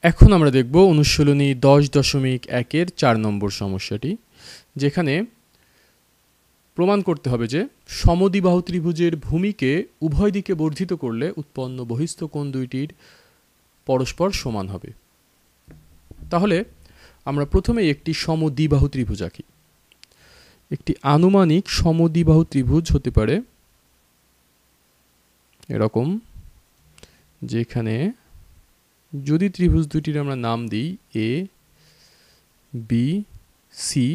এখন আমরা দেখব অনুশীলনী 10.1-এর 4 নম্বর সমস্যাটি, যেখানে প্রমাণ করতে হবে যে সমদ্বিবাহু ত্রিভুজের ভূমিকে উভয় দিকে বর্ধিত করলে উৎপন্ন বহিস্থ কোণ দুইটির পরস্পর সমান হবে। তাহলে আমরা প্রথমে একটি সমদ্বিবাহু ত্রিভুজ আঁকি। একটি আনুমানিক সমদ্বিবাহু ত্রিভুজ হতে পারে এরকম, যেখানে যদি ত্রিভুজ দুটির আমরা নাম দিই এ বি সি,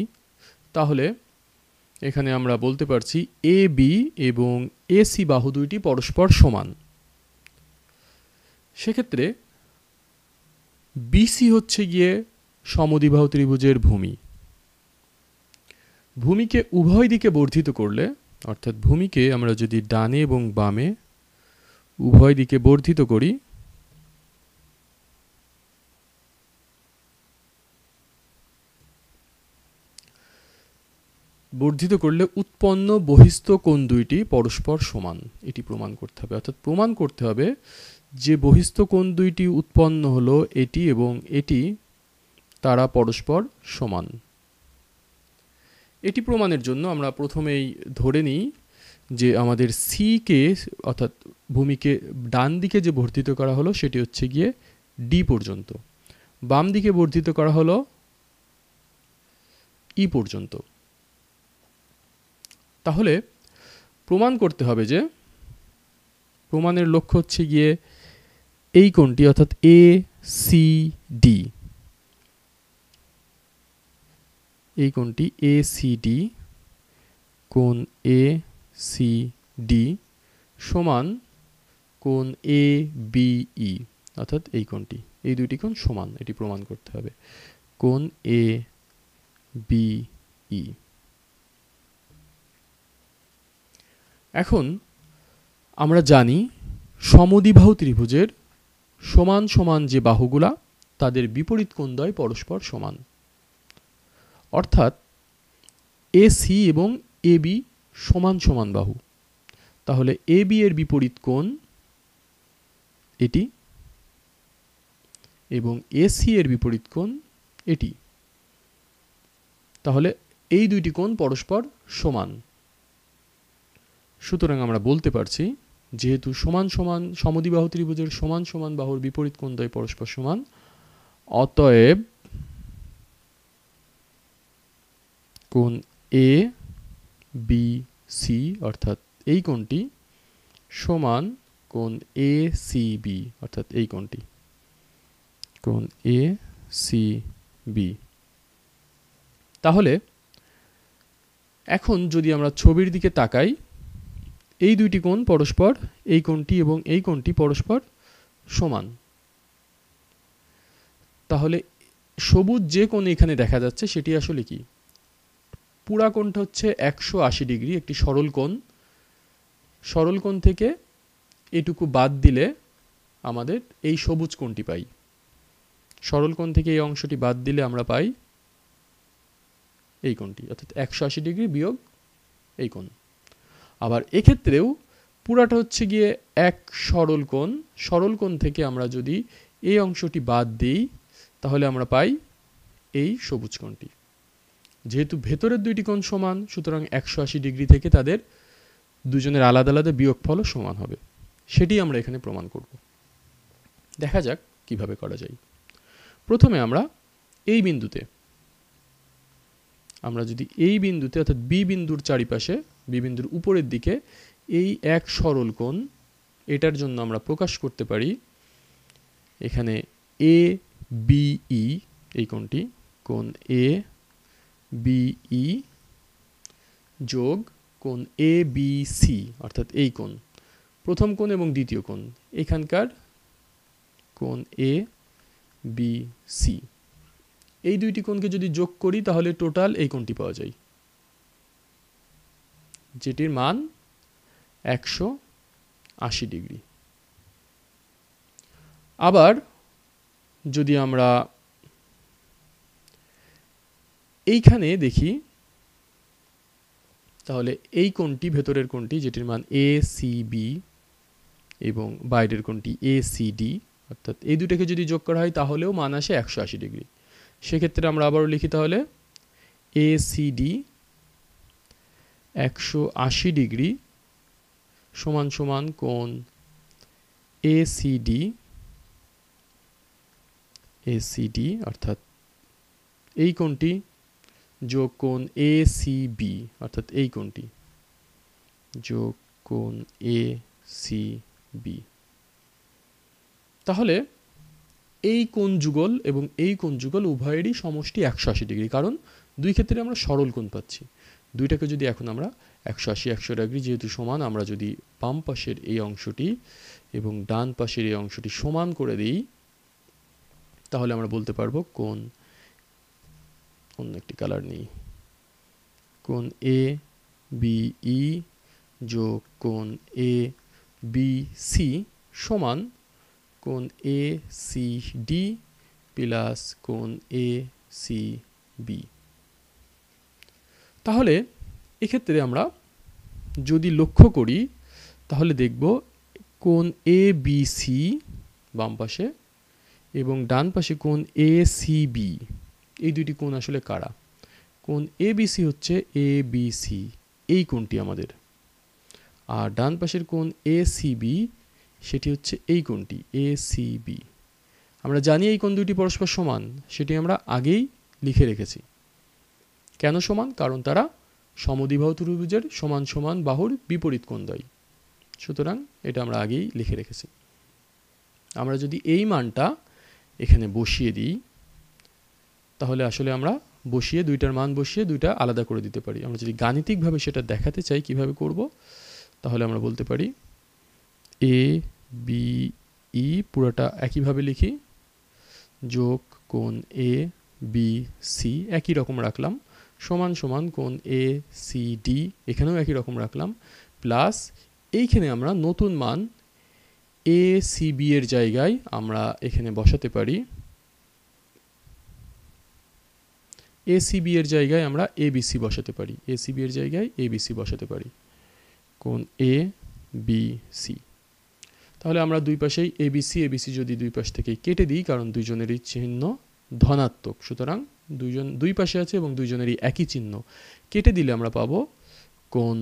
তাহলে এখানে আমরা বলতে পারছি এ বি এবং এ সি বাহু দুইটি পরস্পর সমান। সেক্ষেত্রে বিসি হচ্ছে গিয়ে সমদ্বিবাহু ত্রিভুজের ভূমি। ভূমিকে উভয় দিকে বর্ধিত করলে, অর্থাৎ ভূমিকে আমরা যদি ডানে এবং বামে উভয় দিকে বর্ধিত করি, উৎপন্ন বহিস্থ কোণ দুইটি পরস্পর সমান, এটি প্রমাণ করতে হবে। অর্থাৎ প্রমাণ করতে হবে যে বহিস্থ কোণ দুইটি উৎপন্ন হলো এটি এবং এটি, তারা পরস্পর সমান। এটি প্রমাণের জন্য আমরা প্রথমেই ধরে নিই যে আমাদের সি কে, অর্থাৎ ভূমিকে ডান দিকে যে বর্ধিত করা হলো সেটি হচ্ছে গিয়ে ডি পর্যন্ত, বাম দিকে বর্ধিত করা হলো ই পর্যন্ত। তাহলে প্রমাণ করতে হবে যে প্রমাণের লক্ষ্য হচ্ছে গিয়ে এই কোণটি, অর্থাৎ এ সি ডি, এই কোণটি এ সি ডি, কোণ এ সি ডি সমান কোণ এ বি ই, অর্থাৎ এই কোণটি, এই দুইটি কোণ সমান, এটি প্রমাণ করতে হবে। কোণ এ বি ই। এখন আমরা জানি সমদ্বিবাহু ত্রিভুজের সমান সমান যে বাহুগুলা, তাদের বিপরীত কোণদ্বয় পরস্পর সমান। অর্থাৎ এ সি এবং এ বি সমান সমান বাহু। তাহলে এ বি এর বিপরীত কোণ এটি এবং এ সি এর বিপরীত কোণ এটি। তাহলে এই দুইটি কোণ পরস্পর সমান। সুতরাং আমরা বলতে পারছি যেহেতু সমান সমান সমদ্বিবাহু ত্রিভুজের সমান সমান বাহুর বিপরীত কোণদ্বয় পরস্পর সমান, অতএব কোণ এ বি সি, অর্থাৎ এই কোণটি সমান কোণ এ সি বি, অর্থাৎ এই কোণটি, কোণ এ সি বি। তাহলে এখন যদি আমরা ছবির দিকে তাকাই, এই দুইটি কোণ পরস্পর, এই কোণটি এবং এই কোণটি পরস্পর সমান। তাহলে সবুজ যে কোণ এখানে দেখা যাচ্ছে সেটি আসলে কি? পুরা কোণটা হচ্ছে 180 ডিগ্রি, একটি সরল কোণ। সরল কোণ থেকে এটুকু বাদ দিলে আমাদের এই সবুজ কোণটি পাই। সরল কোণ থেকে এই অংশটি বাদ দিলে আমরা পাই এই কোণটি, অর্থাৎ 180 ডিগ্রি বিয়োগ এই কোণ। আবার এক্ষেত্রেও পুরাটা হচ্ছে গিয়ে এক সরল কোণ। সরল কোণ থেকে আমরা যদি এই অংশটি বাদ দিই, তাহলে আমরা পাই এই সবুজ কোণটি। যেহেতু ভেতরের দুইটি কোণ সমান, সুতরাং 180 ডিগ্রি থেকে তাদের দুজনের আলাদা আলাদা বিয়োগফলও সমান হবে। সেটি আমরা এখানে প্রমাণ করব। দেখা যাক কিভাবে করা যায়। প্রথমে আমরা এই বিন্দুতে, অর্থাৎ বি বিন্দুর চারিপাশে, বি বিন্দুর উপরের দিকে এই এক সরল কোণ, এটার জন্য আমরা প্রকাশ করতে পারি এখানে এ বি ই, এই কোণটি, কোণ এ বি ই যোগ কোণ এ বি সি, অর্থাৎ এই কোণ, প্রথম কোণ এবং দ্বিতীয় কোণ, এখানকার কোণ এ বি সি। এই দুইটি কোণকে যদি যোগ করি তাহলে টোটাল এই কোণটি পাওয়া যায়, যেটির মান 180 ডিগ্রি। আবার যদি আমরা এইখানে দেখি, তাহলে এই কোণটি, ভেতরের কোণটি, যেটির মান এ সি বি এবং বাইরের কোণটি এ সি ডি, অর্থাৎ এই দুটাকে যদি যোগ করা হয় তাহলেও মান আসে 180 ডিগ্রি। সেক্ষেত্রে আমরা আবারও লিখি তাহলে ACD 180 ডিগ্রি সমান সমান কোণ ACD অর্থাৎ এই কোণটি যোগ কোণ ACB অর্থাৎ এই কোণটি যোগ কোণ ACB। তাহলে এই কোণ যুগল এবং এই কোণ যুগল উভয়েরই সমষ্টি 180 ডিগ্রি, কারণ দুই ক্ষেত্রে আমরা সরল কোণ পাচ্ছি। দুইটাকে যদি এখন আমরা 180 ডিগ্রি যেহেতু সমান, আমরা যদি বাম পাশের এই অংশটি এবং ডান পাশের এই অংশটি সমান করে দিই তাহলে আমরা বলতে পারবো কোণ, অন্য একটি কালার নেই, কোণ ABE যোগ কোণ ABC সমান কোণ ACD প্লাস কোণ ACB। তাহলে এক্ষেত্রে আমরা যদি লক্ষ্য করি তাহলে দেখব কোণ ABC বাম পাশে এবং ডান পাশে কোণ ACB, এই দুইটি কোণ আসলে কারা? কোণ ABC হচ্ছে ABC, এই কোণটি আমাদের, আর ডান পাশের কোণ ACB সেটি হচ্ছে এই কোণটি ACB। আমরা জানি এই কোণ দুটি পরস্পর সমান, সেটি আমরা আগেই লিখে রেখেছি। কেন সমান? কারণ তারা সমদ্বিবাহু ত্রিভুজের সমান সমান বাহুর বিপরীত কোণদ্বয়। সুতরাং এটা আমরা আগেই লিখে রেখেছি। আমরা যদি এই মানটা এখানে বসিয়ে দিই তাহলে আসলে আমরা বসিয়ে দুইটার মান বসিয়ে দুইটা আলাদা করে দিতে পারি। আমরা যদি গাণিতিকভাবে সেটা দেখাতে চাই কিভাবে করব, তাহলে আমরা বলতে পারি ABE পুরোটা একইভাবে লিখি যোগ কোণ ABC একই রকম রাখলাম সমান সমান কোণ ACD এখানেও একই রকম রাখলাম প্লাস এইখানে আমরা নতুন মান ACB এর জায়গায় আমরা এখানে বসাতে পারি, ACB এর জায়গায় আমরা ABC বসাতে পারি, ACB এর জায়গায় ABC বসাতে পারি, কোণ ABC। তাহলে আমরা দুই পাশেই ABC যদি দুই পাশ থেকে কেটে দিই, কারণ দুইজনেরই চিহ্ন ধনাত্মক, সুতরাং দুই পাশে আছে এবং দুইজনেরই একই চিহ্ন, কেটে দিলে আমরা পাবো কোণ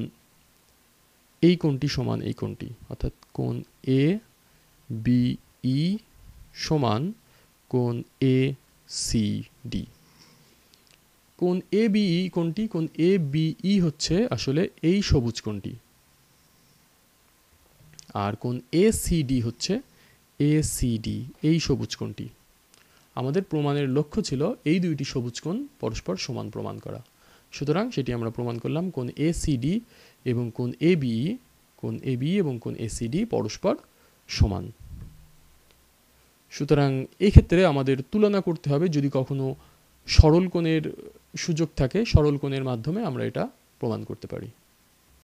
এই কোণটি সমান এই কোণটি, অর্থাৎ কোণ ABE সমান কোণ ACD। কোণ ABE কোণটি, কোণ ABE হচ্ছে আসলে এই সবুজ কোণটি, আর কোণ ACD হচ্ছে ACD এই সবুজ কোণটি। আমাদের প্রমাণের লক্ষ্য ছিল এই দুইটি সবুজ কোণ পরস্পর সমান প্রমাণ করা, সুতরাং সেটি আমরা প্রমাণ করলাম। কোণ ACD এবং কোণ ABE এবং কোণ ACD পরস্পর সমান। সুতরাং এই ক্ষেত্রে আমাদের তুলনা করতে হবে, যদি কখনো সরল কোণের সুযোগ থাকে সরল কোণের মাধ্যমে আমরা এটা প্রমাণ করতে পারি।